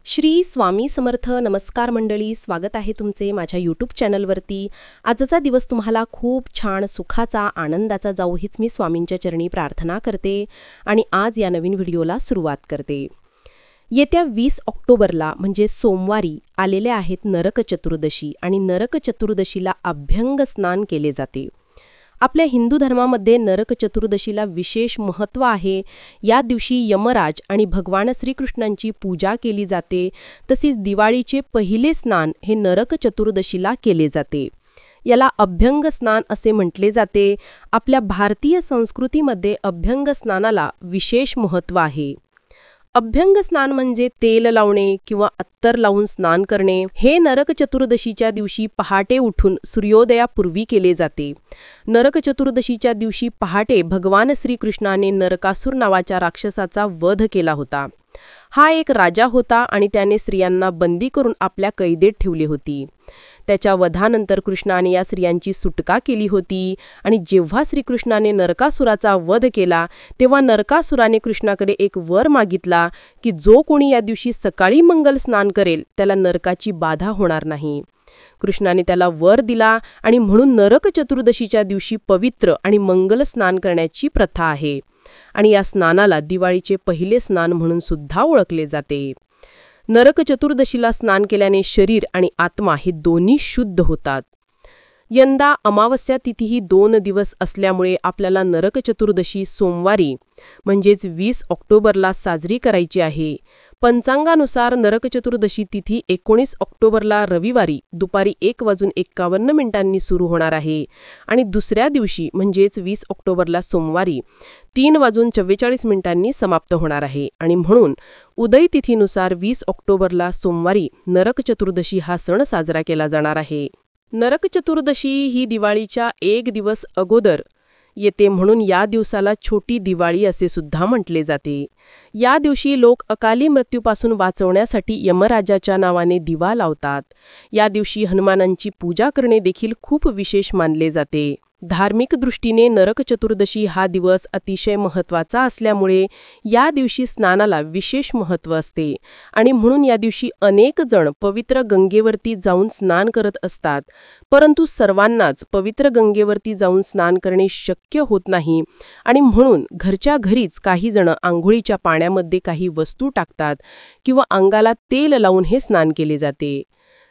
श्री स्वामी समर्थ. नमस्कार मंडळी, स्वागत आहे तुमचे माझ्या यूट्यूब चॅनलवरती. आजचा दिवस तुम्हाला खूप छान सुखाचा, आनंदाचा जाऊ हीच मी स्वामींच्या चरणी प्रार्थना करते आणि आज या नवीन व्हिडिओला सुरुवात करते. येत्या 20 ऑक्टोबरला म्हणजे सोमवारी आलेले आहेत नरक चतुर्दशी आणि नरक चतुर्दशीला अभ्यंग स्नान केले जाते. आपल्या हिंदू धर्मामध्ये नरक चतुर्दशीला विशेष महत्त्व आहे. या दिवशी यमराज आणि भगवान श्रीकृष्णांची पूजा केली जाते. तसेच दिवाळीचे पहिले स्नान हे नरक चतुर्दशीला केले जाते. याला अभ्यंग स्नान असे म्हटले जाते. आपल्या भारतीय संस्कृतीमध्ये अभ्यंग स्नानाला विशेष महत्त्व आहे. अभ्यंग स्नान म्हणजे तेल लावणे किंवा अत्तर लावून स्नान करणे. हे नरक चतुर्दशीच्या दिवशी पहाटे उठून सूर्योदयापूर्वी केले जाते. नरक चतुर्दशीच्या दिवशी पहाटे भगवान श्रीकृष्णाने नरकासूर नावाच्या राक्षसाचा वध केला होता. हा एक राजा होता आणि त्याने स्त्रियांना बंदी करून आपल्या कैदेत ठेवली होती. त्याच्या वधानंतर कृष्णाने या स्त्रियांची सुटका केली होती आणि जेव्हा श्रीकृष्णाने नरकासुराचा वध केला तेव्हा नरकासुराने कृष्णाकडे एक वर मागितला की जो कोणी या दिवशी सकाळी मंगल स्नान करेल त्याला नरकाची बाधा होणार नाही. कृष्णाने त्याला वर दिला आणि म्हणून नरक चतुर्दशीच्या दिवशी पवित्र आणि मंगल स्नान करण्याची प्रथा आहे आणि या स्नानाला दिवाळीचे पहिले स्नान म्हणून सुद्धा ओळखले जाते. नरक चतुर्दशीला स्नान केल्याने शरीर आणि आत्मा हे दोन्ही शुद्ध होतात. यंदा अमावस्या तिथी ही 2 दिवस असल्यामुळे आपल्याला नरक चतुर्दशी सोमवारी म्हणजेच 20 ऑक्टोबरला साजरी करायची आहे. पंचांगानुसार नरक चतुर्दशी तिथी 19 ऑक्टोबरला रविवारी दुपारी 1:51 सुरू होणार आहे आणि दुसऱ्या दिवशी म्हणजेच 20 ऑक्टोबरला सोमवारी 3:44 समाप्त होणार आहे आणि म्हणून उदय तिथीनुसार 20 ऑक्टोबरला सोमवारी नरक चतुर्दशी हा सण साजरा केला जाणार आहे. नरक चतुर्दशी ही दिवाळीच्या 1 दिवस अगोदर येते म्हणून या दिवसाला छोटी दिवाळी असे सुद्धा म्हटले जाते. या दिवशी लोक अकाली मृत्यूपासून वाचवण्यासाठी यमराजाच्या नावाने दिवा लावतात. या दिवशी हनुमानांची पूजा करणे देखील खूप विशेष मानले जाते. धार्मिक दृष्टीने नरक चतुर्दशी हा दिवस अतिशय महत्त्वाचा असल्यामुळे या दिवशी स्नानाला विशेष महत्त्व असते आणि म्हणून या दिवशी अनेक जण पवित्र गंगेवरती जाऊन स्नान करत असतात. परंतु सर्वांनाच पवित्र गंगेवरती जाऊन स्नान करणे शक्य होत नाही आणि म्हणून घरच्या घरीच काही जण आंघोळीच्या पाण्यामध्ये काही वस्तू टाकतात किंवा अंगाला तेल लावून हे स्नान केले जाते.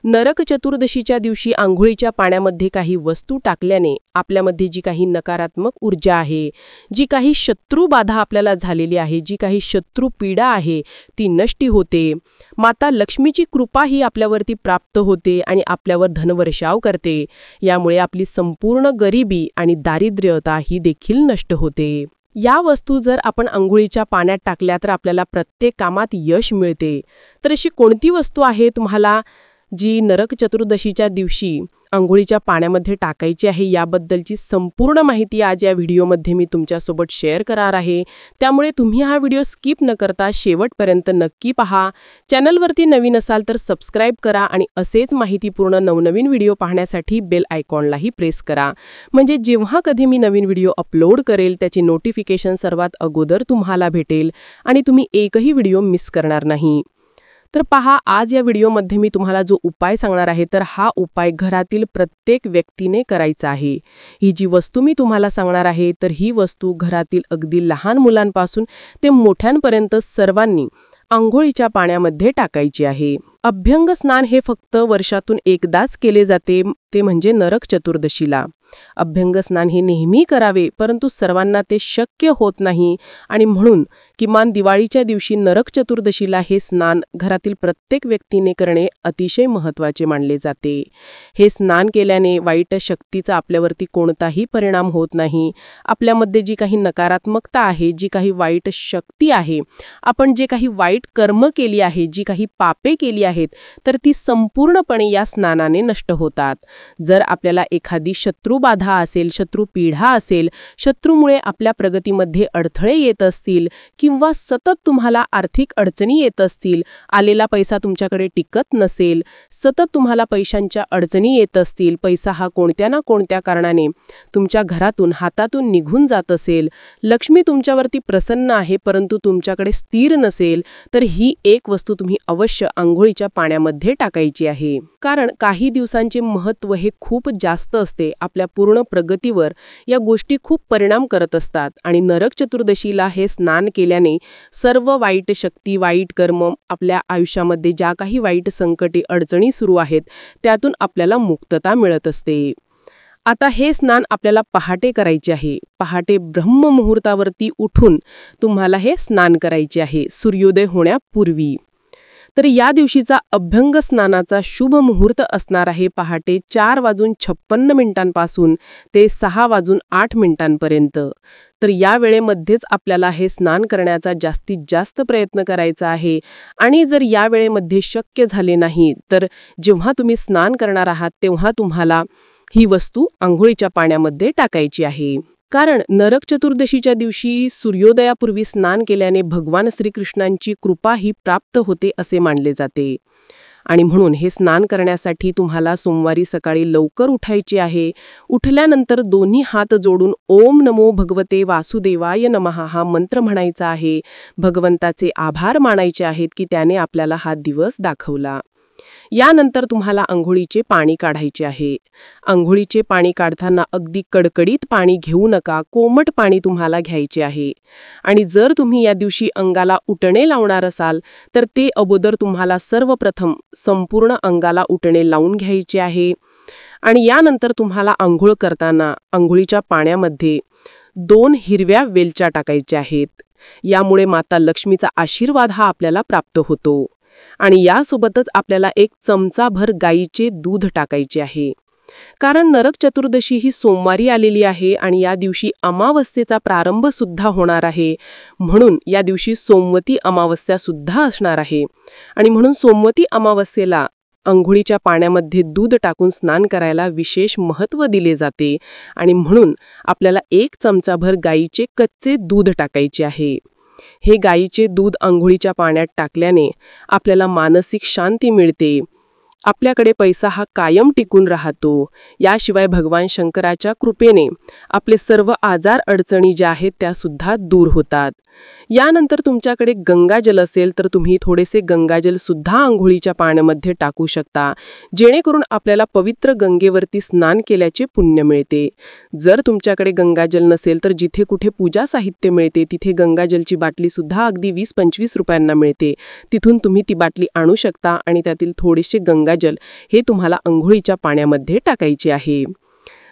नरक चतुर्दशीच्या दिवशी आंघोळीच्या पाण्यामध्ये काही वस्तू टाकल्याने आपल्यामध्ये जी काही नकारात्मक ऊर्जा आहे, जी काही शत्रुबाधा आपल्याला झालेली आहे, जी काही शत्रू पीडा आहे ती नष्ट होते. माता लक्ष्मीची कृपा ही आपल्यावरती प्राप्त होते आणि आपल्यावर धनवर्षाव करते. यामुळे आपली संपूर्ण गरिबी आणि दारिद्र्यता ही देखील नष्ट होते. या वस्तू जर आपण आंघोळीच्या पाण्यात टाकल्या तर आपल्याला प्रत्येक कामात यश मिळते. तर अशी कोणती वस्तू आहे तुम्हाला जी नरक चतुर्दशीच्या दिवशी आंघोळीच्या पाण्यामध्ये टाकायची आहे याबद्दलची संपूर्ण माहिती आज या व्हिडिओमध्ये मी तुमच्यासोबत शेअर करणार आहे. त्यामुळे तुम्ही हा व्हिडिओ स्किप न करता शेवटपर्यंत नक्की पहा. चॅनलवरती नवीन असाल तर सबस्क्राईब करा आणि असेच माहितीपूर्ण नवनवीन व्हिडिओ पाहण्यासाठी बेल आयकॉनलाही प्रेस करा. म्हणजे जेव्हा कधी मी नवीन व्हिडिओ अपलोड करेल त्याची नोटिफिकेशन सर्वात अगोदर तुम्हाला भेटेल आणि तुम्ही एकही व्हिडिओ मिस करणार नाही. तर पहा, आज या व्हिडिओमध्ये मी तुम्हाला जो उपाय सांगणार आहे तर हा उपाय घरातील प्रत्येक व्यक्तीने करायचा आहे. ही जी वस्तू मी तुम्हाला सांगणार आहे तर ही वस्तू घरातील अगदी लहान मुलांपासून ते मोठ्यांपर्यंत सर्वांनी आंघोळीच्या पाण्यामध्ये टाकायची आहे. अभ्यंग स्नान हे फक्त वर्षातून एकदाच केले जाते, ते म्हणजे नरक चतुर्दशीला. अभ्यंग स्नान हे नेहमी करावे परंतु सर्वांना ते शक्य होत नाही आणि म्हणून किमान दिवाळीच्या दिवशी नरक चतुर्दशीला हे स्नान घरातील प्रत्येक व्यक्तीने करणे अतिशय महत्त्वाचे मानले जाते. हे स्नान केल्याने वाईट शक्तीचा आपल्यावरती कोणताही परिणाम होत नाही. आपल्यामध्ये जी काही नकारात्मकता आहे, जी काही वाईट शक्ती आहे, आपण जे काही वाईट कर्म केली आहे, जी काही पापे केली आहेत तर ती संपूर्णपणे या स्नानाने नष्ट होतात. जर आपल्याला एखादी शत्रुबाधा असेल, शत्रुपीढा असेल, शत्रूमुळे आपल्या प्रगतीमध्ये अडथळे येत असतील किंवा सतत तुम्हाला आर्थिक अडचणी येत असतील, आलेला पैसा तुमच्याकडे टिकत नसेल, सतत तुम्हाला पैशांच्या अडचणी येत असतील, पैसा हा कोणत्या ना कोणत्या कारणाने तुमच्या घरातून हातातून निघून जात असेल, लक्ष्मी तुमच्यावरती प्रसन्न आहे परंतु तुमच्याकडे स्थिर नसेल, तर ही एक वस्तू तुम्ही अवश्य अंघोळीच्या पाण्यामध्ये टाकायची आहे. कारण काही दिवसांचे महत्त्व हे खूप जास्त असते. आपल्या पूर्ण प्रगतीवर या गोष्टी खूप परिणाम करत असतात आणि नरक चतुर्दशीला हे स्नान केल्याने सर्व वाईट शक्ती, वाईट कर्म, आपल्या आयुष्यामध्ये ज्या काही वाईट संकटे, अडचणी सुरू आहेत त्यातून आपल्याला मुक्तता मिळत असते. आता हे स्नान आपल्याला पहाटे करायचे आहे. पहाटे ब्रह्ममुहूर्तावरती उठून तुम्हाला हे स्नान करायचे आहे, सूर्योदय होण्यापूर्वी. तर या दिवशीचा अभ्यंग स्नानाचा शुभ मुहूर्त असणार आहे पहाटे 4:56 ते 6:08 तर या वेळेमध्येच आपल्याला हे स्नान करण्याचा जास्तीत जास्त प्रयत्न करायचा आहे. आणि जर या वेळेमध्ये शक्य झाले नाही तर जेव्हा तुम्ही स्नान करणार आहात तेव्हा तुम्हाला ही वस्तू अंघोळीच्या पाण्यामध्ये टाकायची आहे. कारण नरक चतुर्दशीच्या दिवशी सूर्योदयापूर्वी स्नान केल्याने भगवान श्रीकृष्णांची कृपा ही प्राप्त होते असे मानले जाते. आणि म्हणून हे स्नान करण्यासाठी तुम्हाला सोमवारी सकाळी लवकर उठायचे आहे. उठल्यानंतर दोन्ही हात जोडून ओम नमो भगवते वासुदेवाय नमः हा मंत्र म्हणायचा आहे. भगवंताचे आभार मानायचे आहेत की त्याने आपल्याला हा दिवस दाखवला. यानंतर तुम्हाला अंघोळीचे पाणी काढायचे आहे. अंघोळीचे पाणी काढताना अगदी कडकडीत पाणी घेऊ नका, कोमट पाणी तुम्हाला घ्यायचे आहे. आणि जर तुम्ही या दिवशी अंगाला उटणे लावणार असाल तर ते अगोदर तुम्हाला सर्वप्रथम संपूर्ण अंगाला उटणे लावून घ्यायचे आहे. आणि यानंतर तुम्हाला अंघोळ करताना अंघोळीच्या पाण्यामध्ये 2 हिरव्या वेलच्या टाकायच्या आहेत. यामुळे माता लक्ष्मीचा आशीर्वाद हा आपल्याला प्राप्त होतो. आणि यासोबतच आपल्याला 1 चमचाभर गाईचे दूध टाकायचे आहे. कारण नरक चतुर्दशी ही सोमवारी आलेली आहे आणि या दिवशी अमावस्येचा प्रारंभ सुद्धा होणार आहे. म्हणून या दिवशी सोमवती अमावस्या सुद्धा असणार आहे. आणि म्हणून सोमवती अमावस्येला अंघोळीच्या पाण्यामध्ये दूध टाकून स्नान करायला विशेष महत्त्व दिले जाते. आणि म्हणून आपल्याला 1 चमचाभर गाईचे कच्चे दूध टाकायचे आहे. हे गाईचे दूध अंघोळीच्या पाण्यात टाकल्याने आपल्याला मानसिक शांती मिळते. आपल्याकडे पैसा हा कायम टिकून राहतो. याशिवाय भगवान शंकराच्या कृपेने आपले सर्व आजार अडचणी ज्या आहेत त्या सुद्धा दूर होतात. यानंतर तुमच्याकडे गंगाजल असेल तर तुम्ही थोडेसे गंगाजल सुद्धा अंघोळीच्या पाण्यामध्ये टाकू शकता, जेणेकरून आपल्याला पवित्र गंगेवरती स्नान केल्याचे पुण्य मिळते. जर तुमच्याकडे गंगाजल नसेल तर जिथे कुठे पूजा साहित्य मिळते तिथे गंगाजलची बाटली सुद्धा अगदी 20-25 रुपयांना मिळते. तिथून तुम्ही ती बाटली आणू शकता आणि त्यातील थोडेसे गंगाजल हे तुम्हाला अंघोळीच्या पाण्यामध्ये टाकायचे आहे.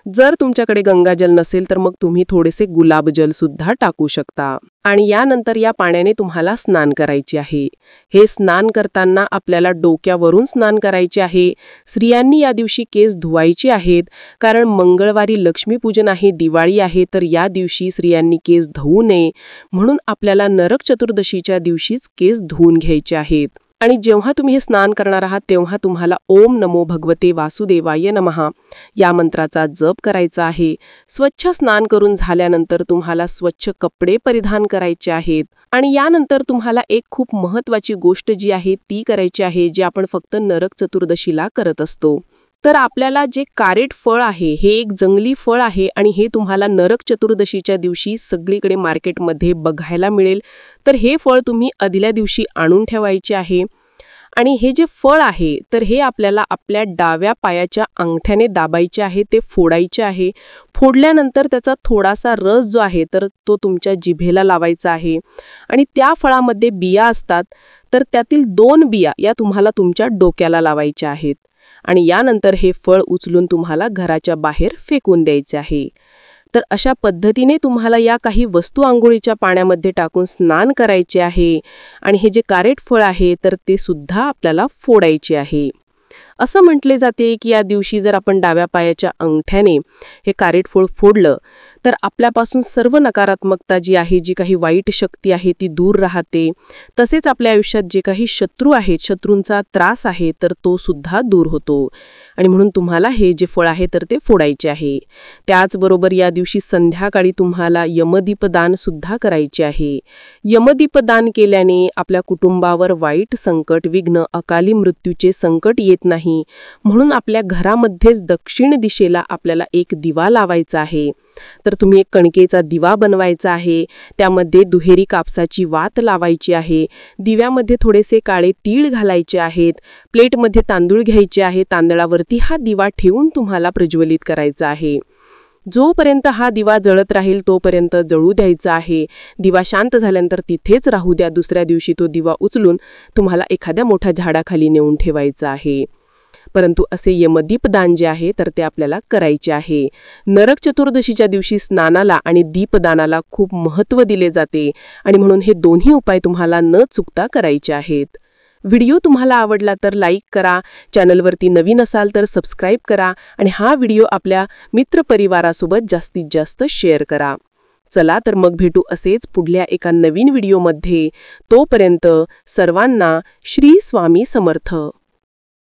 जर तुमच्याकडे गंगाजल नसेल तर मग तुम्ही थोडेसे गुलाबजल सुद्धा टाकू शकता. आणि यानंतर या पाण्याने तुम्हाला स्नान करायचे आहे. हे स्नान करताना आपल्याला डोक्यावरून स्नान करायचे आहे. स्त्रियांनी या दिवशी केस धुवायचे आहेत. कारण मंगळवारी लक्ष्मीपूजन आहे, दिवाळी आहे, तर या दिवशी स्त्रियांनी केस धुवू नये. म्हणून आपल्याला नरक चतुर्दशीच्या दिवशीच केस धुवून घ्यायचे आहेत. आणि जेव्हा तुम्ही हे स्नान करणार आहात तेव्हा तुम्हाला ओम नमो भगवते वासुदेवाय नमः या मंत्राचा जप करायचा आहे. स्वच्छ स्नान करून झाल्यानंतर तुम्हाला स्वच्छ कपडे परिधान करायचे आहेत. आणि यानंतर तुम्हाला एक खूप महत्त्वाची गोष्ट जी आहे ती करायची आहे, जी आपण फक्त नरक चतुर्दशीला करत असतो. तर आपल्याला जे कारेट फळ आहे हे एक जंगली फळ आहे आणि हे तुम्हाला नरक चतुर्दशीच्या दिवशी सगळीकडे मार्केटमध्ये बघायला मिळेल. तर हे फळ तुम्ही आदल्या दिवशी आणून ठेवायचे आहे. आणि हे जे फळ आहे तर हे आपल्याला आपल्या डाव्या पायाच्या अंगठ्याने दाबायचे आहे, ते फोडायचे आहे. फोडल्यानंतर त्याचा थोडासा रस जो आहे तर तो तुमच्या जिभेला लावायचा आहे. आणि त्या फळामध्ये बिया असतात तर त्यातील 2 बिया या तुम्हाला तुमच्या डोक्याला लावायच्या आहेत. आणि यानंतर हे फळ उचलून तुम्हाला घराच्या बाहेर फेकून द्यायचे आहे. तर अशा पद्धतीने तुम्हाला या काही वस्तू अंघोळीच्या पाण्यामध्ये टाकून स्नान करायचे आहे. आणि हे जे कारेट फळ आहे तर ते सुद्धा आपल्याला फोडायचे आहे. असं म्हटले जाते की या दिवशी जर आपण डाव्या पायाच्या अंगठ्याने हे कारेट फळ फोडलं तर आपल्यापासून सर्व नकारात्मकता जी आहे, जी काही वाईट शक्ती आहे ती दूर राहते. तसेच आपल्या आयुष्यात जे काही शत्रू आहेत, शत्रूंचा त्रास आहे, तर तो सुद्धा दूर होतो. आणि म्हणून तुम्हाला हे जे फळ आहे तर ते फोडायचे आहे. त्याचबरोबर या दिवशी संध्याकाळी तुम्हाला यमदीपदान सुद्धा करायचे आहे. यमदीपदान केल्याने आपल्या कुटुंबावर वाईट संकट, विघ्न, अकाली मृत्यूचे संकट येत नाही. म्हणून आपल्या घरामध्येच दक्षिण दिशेला आपल्याला एक दिवा लावायचा आहे. तर तुम्ही एक कणकेचा दिवा बनवायचा आहे. त्यामध्ये दुहेरी कापसाची वात लावायची आहे. दिव्यामध्ये थोडेसे काळे तीळ घालायचे आहेत. प्लेटमध्ये तांदूळ घ्यायचे आहे. तांदळावरती हा दिवा ठेवून तुम्हाला प्रज्वलित करायचा आहे. जोपर्यंत हा दिवा जळत राहील तोपर्यंत जळू द्यायचा आहे. दिवा शांत झाल्यानंतर तिथेच राहू द्या. दुसऱ्या दिवशी तो दिवा उचलून तुम्हाला एखाद्या मोठ्या झाडाखाली नेऊन ठेवायचा आहे. परंतु असे यमदीपदान जे आहे तर ते आपल्याला करायचे आहे. नरक चतुर्दशीच्या दिवशी स्नानाला आणि दीपदानाला खूप महत्त्व दिले जाते आणि म्हणून हे दोन्ही उपाय तुम्हाला न चुकता करायचे आहेत. व्हिडिओ तुम्हाला आवडला तर लाईक करा, चॅनलवरती नवीन असाल तर सबस्क्राईब करा आणि हा व्हिडिओ आपल्या मित्रपरिवारासोबत जास्तीत जास्त शेअर करा. चला तर मग भेटू असेच पुढल्या एका नवीन व्हिडिओमध्ये. तोपर्यंत सर्वांना श्री स्वामी समर्थ.